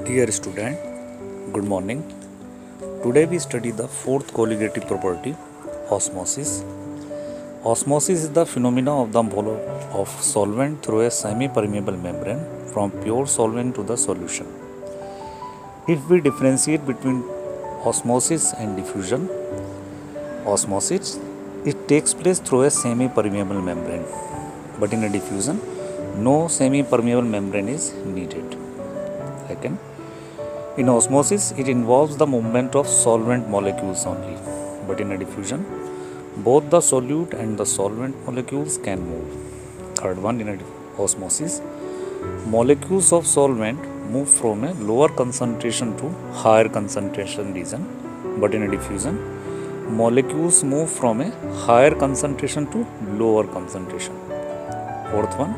Dear student, good morning. Today we study the fourth colligative property, osmosis. Osmosis is the phenomena of the flow of solvent through a semi-permeable membrane from pure solvent to the solution. If we differentiate between osmosis and diffusion, osmosis it takes place through a semi-permeable membrane, but in a diffusion, no semi-permeable membrane is needed. Second, in osmosis, it involves the movement of solvent molecules only, but in a diffusion, both the solute and the solvent molecules can move. Third one, in osmosis, molecules of solvent move from a lower concentration to higher concentration region, but in a diffusion, molecules move from a higher concentration to lower concentration. Fourth one,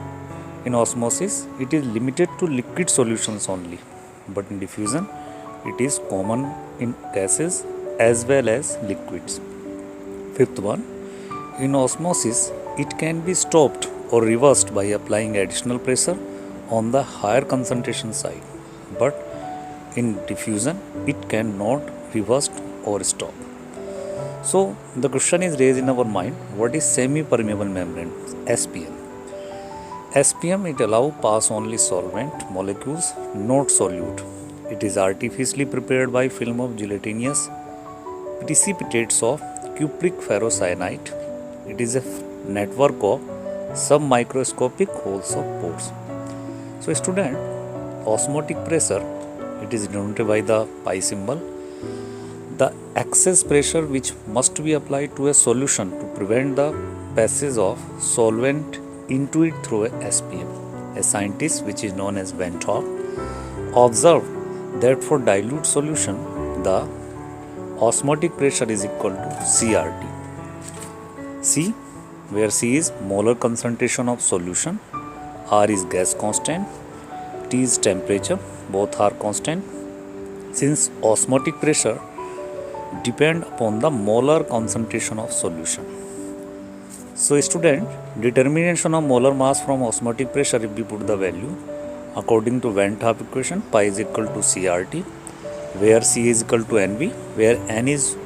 in osmosis, it is limited to liquid solutions only, but in diffusion, it is common in gases as well as liquids. Fifth one, in osmosis, it can be stopped or reversed by applying additional pressure on the higher concentration side, but in diffusion, it cannot reversed or stop. So, the question is raised in our mind, what is semi-permeable membrane, SPM? SPM it allow pass only solvent molecules, not solute. It is artificially prepared by film of gelatinous precipitates of cupric ferrocyanide. It is a network of submicroscopic holes of pores. So student, osmotic pressure it is denoted by the pi symbol. The excess pressure which must be applied to a solution to prevent the passage of solvent into it through a SPM. A scientist which is known as Van Top observed that for dilute solution the osmotic pressure is equal to CRT. C, where C is molar concentration of solution, R is gas constant, T is temperature, both are constant. Since osmotic pressure depend upon the molar concentration of solution. So student, determination of molar mass from osmotic pressure, if we put the value according to Van Top equation, pi is equal to CRT, where C is equal to NV, where N is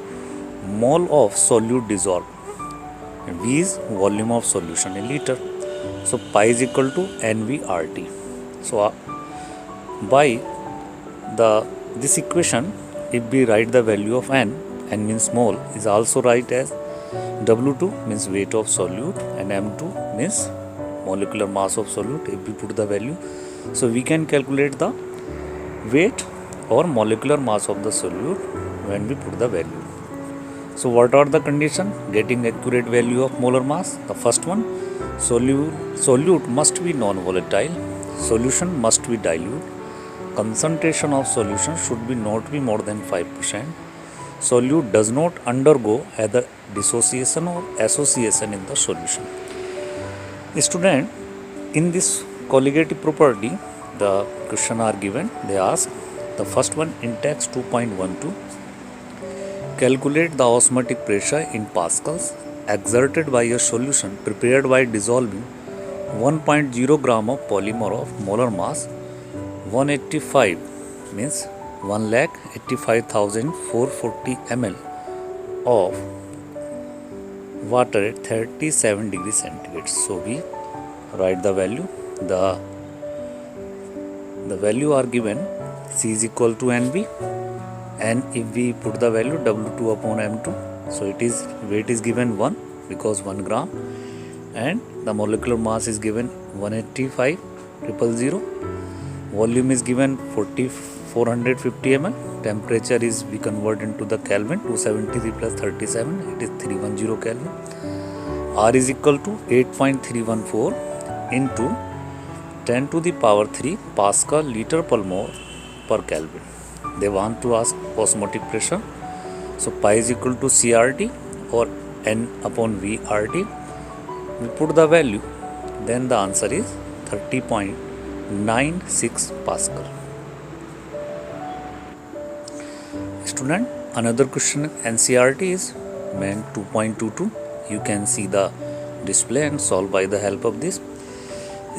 mole of solute dissolved and V is volume of solution in liter. So pi is equal to NVRT. So by this equation, if we write the value of N means mole, is also write as W2 means weight of solute and M2 means molecular mass of solute. If we put the value, so we can calculate the weight or molecular mass of the solute when we put the value. So what are the conditions getting accurate value of molar mass? The first one, solute must be non-volatile, solution must be dilute, concentration of solution should be not be more than 5%. Solute does not undergo either dissociation or association in the solution. Student, in this colligative property, the question are given. They ask the first one in text 2.12. Calculate the osmotic pressure in pascals exerted by a solution prepared by dissolving 1.0 gram of polymer of molar mass 185 means 1,85,440 ml of water at 37 degrees centigrade. So we write the value. The value are given. C is equal to NV, and if we put the value W2 upon M2, so it is weight is given 1 because 1 gram, and the molecular mass is given 185,000. Volume is given 450 ml. Temperature is we convert into the Kelvin, 273 plus 37, it is 310 Kelvin. R is equal to 8.314 into 10 to the power 3 Pascal liter per mole per Kelvin. They want to ask osmotic pressure. So pi is equal to CRT or N upon VRT. We put the value, then the answer is 30.96 Pascal. Student, another question NCRT is main 2.22. You can see the display and solve by the help of this.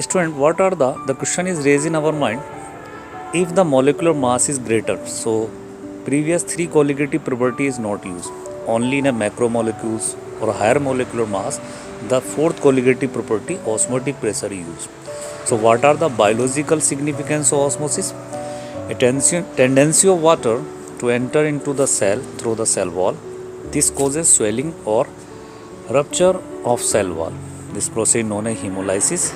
Student, what are the question is raised in our mind. if the molecular mass is greater, so previous three colligative property is not used, only in a macromolecules or higher molecular mass the fourth colligative property osmotic pressure is used. So what are the biological significance of osmosis? A tendency of water to enter into the cell through the cell wall. This causes swelling or rupture of cell wall. This process known as hemolysis.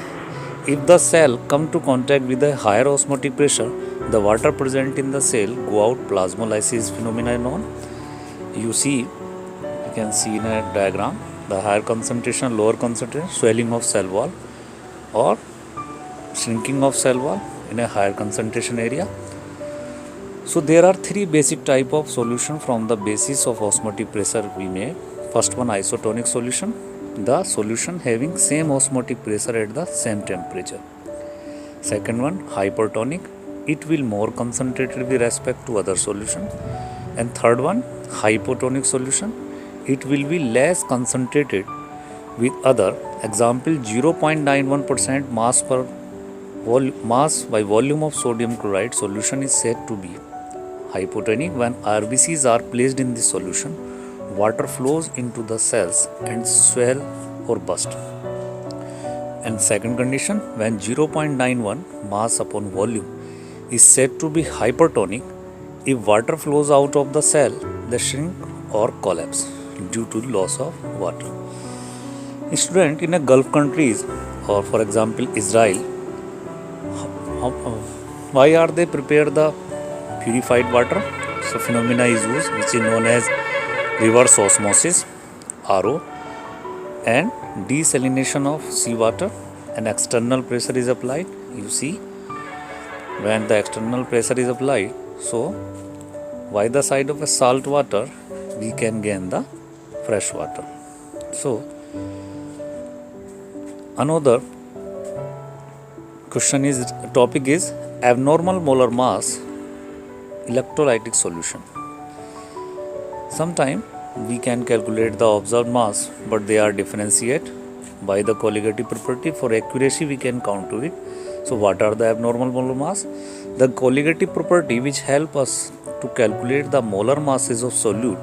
If the cell come to contact with a higher osmotic pressure, the water present in the cell go out. Plasmolysis phenomena known. You can see in a diagram the higher concentration, lower concentration, swelling of cell wall or shrinking of cell wall in a higher concentration area. So there are three basic type of solution from the basis of osmotic pressure we made. First one, isotonic solution, the solution having same osmotic pressure at the same temperature. Second one, hypertonic, it will more concentrated with respect to other solution. And third one, hypotonic solution, it will be less concentrated with other. Example, 0.91% mass by volume of sodium chloride solution is said to be hypotonic. When RBCs are placed in this solution, water flows into the cells and swell or burst. And second condition, when 0.91 mass upon volume is said to be hypertonic, if water flows out of the cell, they shrink or collapse due to loss of water. Student, in a Gulf countries or for example Israel, why are they prepare the purified water? So phenomena is used which is known as reverse osmosis, RO, and desalination of seawater. An external pressure is applied. You see, when the external pressure is applied, so by the side of a salt water we can gain the fresh water. So another question is, topic is abnormal molar mass electrolytic solution. Sometime we can calculate the observed mass, but they are differentiate by the colligative property. For accuracy we can count to it. So what are the abnormal molar mass? The colligative property which help us to calculate the molar masses of solute,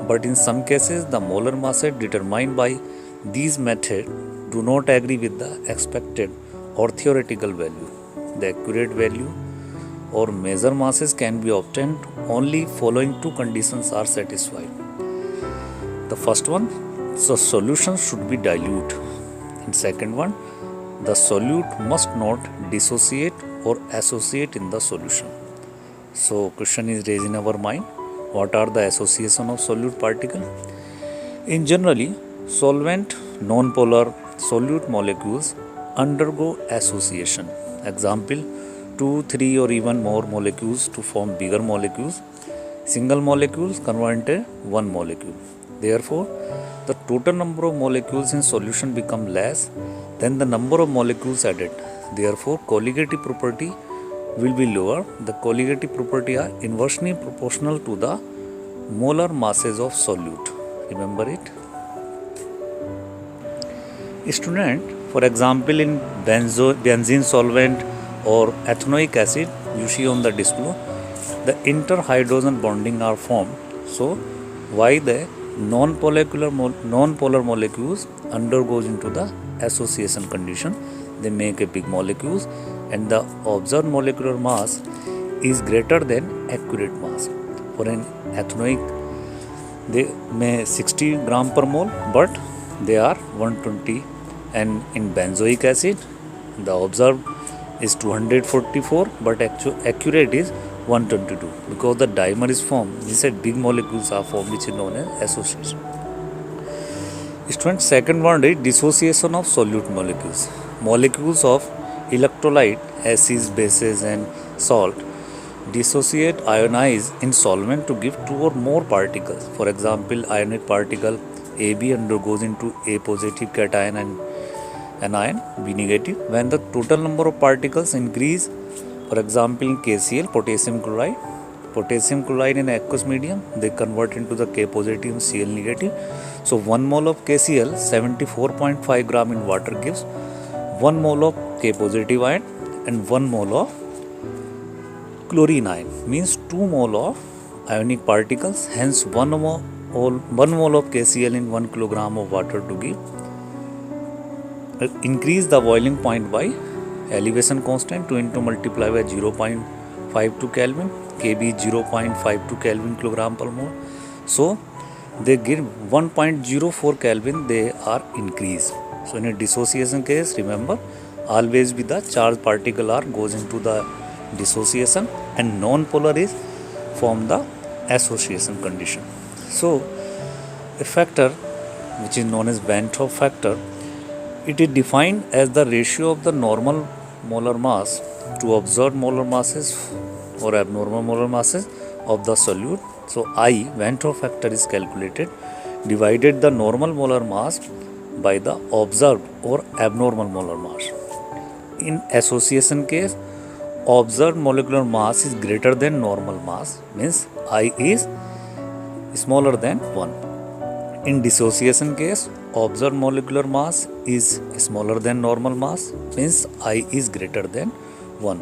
but in some cases the molar masses determined by these method do not agree with the expected or theoretical value. The accurate value or measure masses can be obtained only following two conditions are satisfied. The first one, the solution should be dilute, and second one, the solute must not dissociate or associate in the solution. So question is raised in our mind, what are the association of solute particle? In generally, solvent non-polar solute molecules undergo association. Example, 2, 3 or even more molecules to form bigger molecules. Single molecules convert into one molecule. Therefore, the total number of molecules in solution become less than the number of molecules added. Therefore, colligative property will be lower. The colligative property are inversely proportional to the molar masses of solute. Remember it. Student, for example, in benzene solvent or ethanoic acid, you see on the display, the interhydrogen bonding are formed. So, why the non-polar molecules undergoes into the association condition? They make a big molecules, and the observed molecular mass is greater than accurate mass. For an ethanoic, they may 60 gram per mole, but they are 120. And in benzoic acid, the observed is 244, but accurate is 122. Because the dimer is formed, we said big molecules are formed, which is known as association. Student, second one is dissociation of solute molecules. Molecules of electrolyte, acids, bases and salt dissociate, ionize in solvent to give two or more particles. For example, ionic particle AB undergoes into A positive cation and anion B negative. When the total number of particles increase, for example in KCl, potassium chloride in aqueous medium, they convert into the K positive and Cl negative. So 1 mole of KCl 74.5 gram in water gives 1 mole of K positive ion and 1 mole of chlorine ion means 2 mole of ionic particles, hence 1 mole of KCl in 1 kilogram of water to give. Increase the boiling point by elevation constant 2 into multiply by 0.52 Kelvin, Kb 0.52 Kelvin kilogram per mole. So they give 1.04 Kelvin, they are increased. So in a dissociation case, remember always be the charged particle R goes into the dissociation and non-polar is form the association condition. So a factor which is known as Van 't Hoff factor, it is defined as the ratio of the normal molar mass to observed molar masses or abnormal molar masses of the solute. So I, Van 't Hoff factor, is calculated divided the normal molar mass by the observed or abnormal molar mass. In association case, observed molecular mass is greater than normal mass, means I is smaller than 1. In dissociation case, observed molecular mass is smaller than normal mass, means I is greater than 1.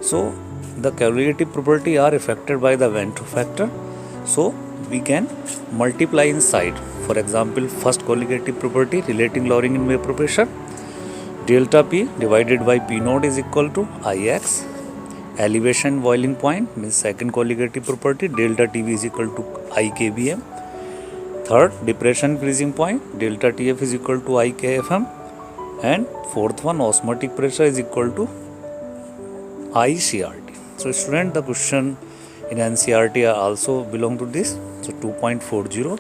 So the colligative property are affected by the Van 't Hoff factor. So we can multiply inside. For example, first colligative property relating lowering in vapor pressure, delta P divided by P naught is equal to Ix. Elevation boiling point means second colligative property, delta TV is equal to IKBM. Third, depression freezing point, delta TF is equal to IKFM. And fourth one, osmotic pressure is equal to ICRT. So student, the question in NCRT also belong to this. So 2.40,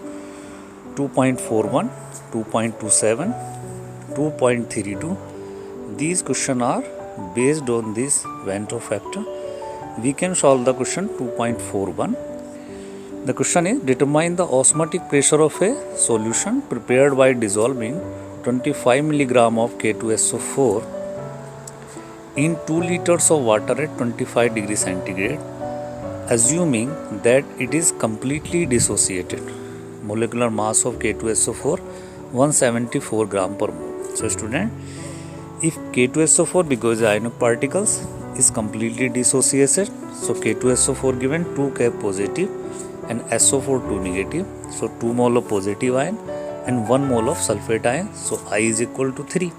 2.41, 2.27, 2.32. These questions are based on this Van 't Hoff factor. We can solve the question 2.41. The question is, determine the osmotic pressure of a solution prepared by dissolving 25 mg of K2SO4 in 2 liters of water at 25 degrees centigrade, assuming that it is completely dissociated. Molecular mass of K2SO4 174 gram per mole. So student, if K2SO4, because ionic particles, is completely dissociated, so K2SO4 given 2 K positive and SO4 2 negative, so 2 mole of positive ion and 1 mole of sulfate ion, so I is equal to 3.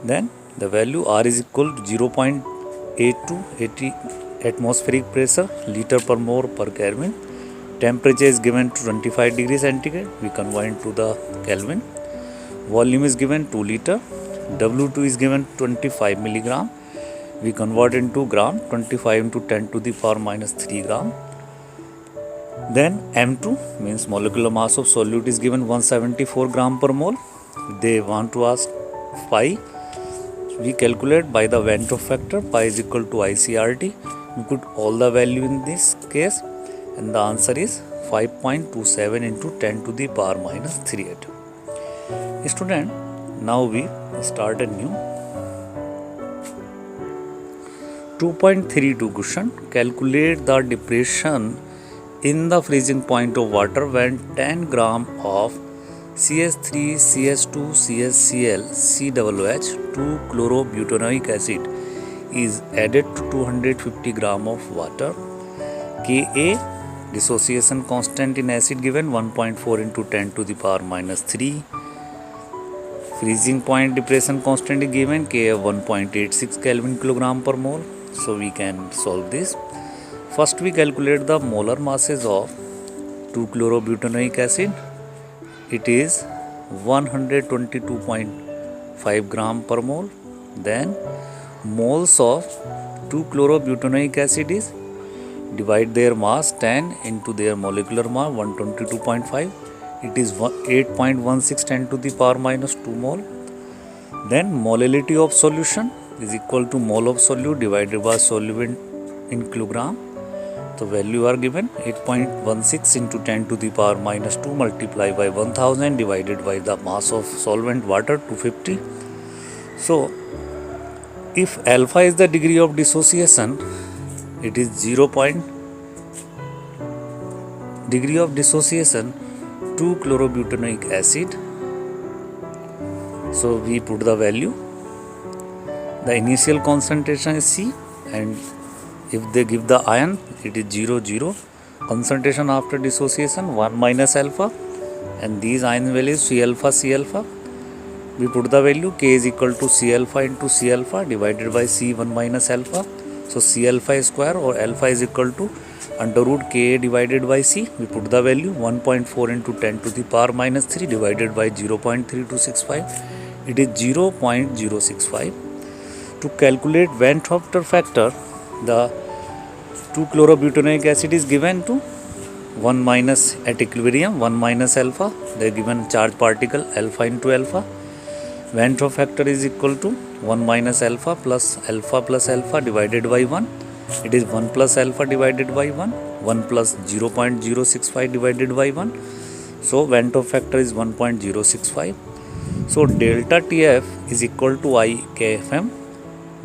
Then the value R is equal to 0.82 atmospheric pressure liter per mole per Kelvin. Temperature is given to 25 degrees centigrade, we convert into the Kelvin. Volume is given 2 liter. W2 is given 25 milligram, we convert into gram, 25 into 10 to the power minus 3 gram. Then M2 means molecular mass of solute is given 174 gram per mole. They want to ask pi. We calculate by the Van 't Hoff factor, pi is equal to ICRT. We put all the value in this case and the answer is 5.27 into 10 to the power minus 38. Student, now we start a new 2.32 question. Calculate the depression in the freezing point of water when 10 gram of CH3, CH2, CHCl, COOH, 2-chlorobutanoic acid is added to 250 gram of water. Ka, dissociation constant in acid given 1.4 into 10 to the power minus 3. Freezing point depression constant is given Ka 1.86 Kelvin kilogram per mole. So we can solve this. First we calculate the molar masses of 2-chlorobutanoic acid. It is 122.5 gram per mole. Then moles of 2-chlorobutanoic acid is divide their mass 10 into their molecular mass 122.5. It is 8.16 10 to the power minus 2 mole. Then molality of solution is equal to mole of solute divided by solvent in kilogram. So value are given 8.16 into 10 to the power minus 2 multiplied by 1000 divided by the mass of solvent water 250. So if alpha is the degree of dissociation, it is 0. Degree of dissociation 2-chlorobutanoic acid. So we put the value. The initial concentration is C and If they give the ion, it is 0 0. Concentration after dissociation 1 minus alpha, and these ion values C alpha C alpha. We put the value K is equal to C alpha into C alpha divided by C 1 minus alpha. So C alpha square or alpha is equal to under root Ka divided by C. We put the value 1.4 into 10 to the power minus 3 divided by 0.3265. It is 0.065. To calculate Van Hoffter factor, the 2-chlorobutanoic acid is given to 1 minus at equilibrium 1 minus alpha. They are given charge particle alpha into alpha. Van Hoff factor is equal to 1 minus alpha plus alpha divided by 1. It is 1 plus alpha divided by 1, 1 plus 0.065 divided by 1. So Van Hoff factor is 1.065. So delta TF is equal to IKFM.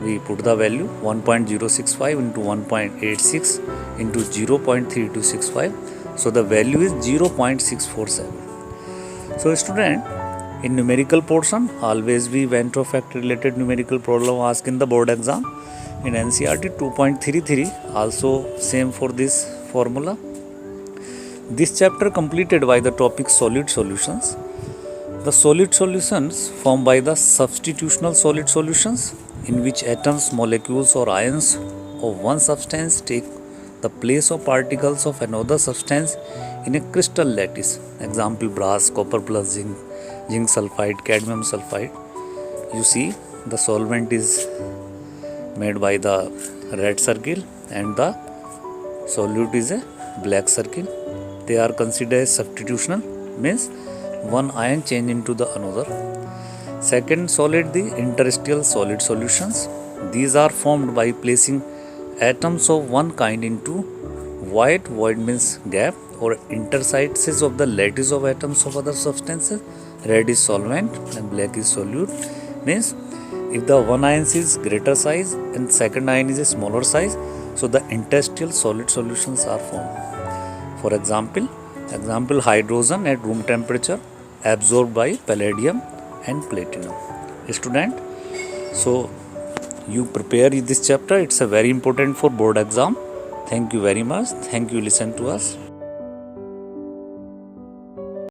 We put the value 1.065 into 1.86 into 0.3265. So the value is 0.647. So student, in numerical portion, always be Van Hoff factor related numerical problem asked in the board exam. In NCERT 2.33, also same for this formula. This chapter completed by the topic solid solutions. The solid solutions formed by the substitutional solid solutions, in which atoms, molecules or ions of one substance take the place of particles of another substance in a crystal lattice. Example: brass, copper plus zinc, zinc sulfide, cadmium sulfide. You see the solvent is made by the red circle and the solute is a black circle. They are considered as substitutional, means one ion change into the another. Second solid, the interstitial solid solutions. These are formed by placing atoms of one kind into void means gap, or interstices of the lattice of atoms of other substances. Red is solvent and black is solute, means if the one ion is greater size and second ion is a smaller size, so the interstitial solid solutions are formed. For example, hydrogen at room temperature absorbed by palladium and platinum. Student, so you prepare this chapter. It's a very important for board exam. Thank you very much. Thank you. Listen to us.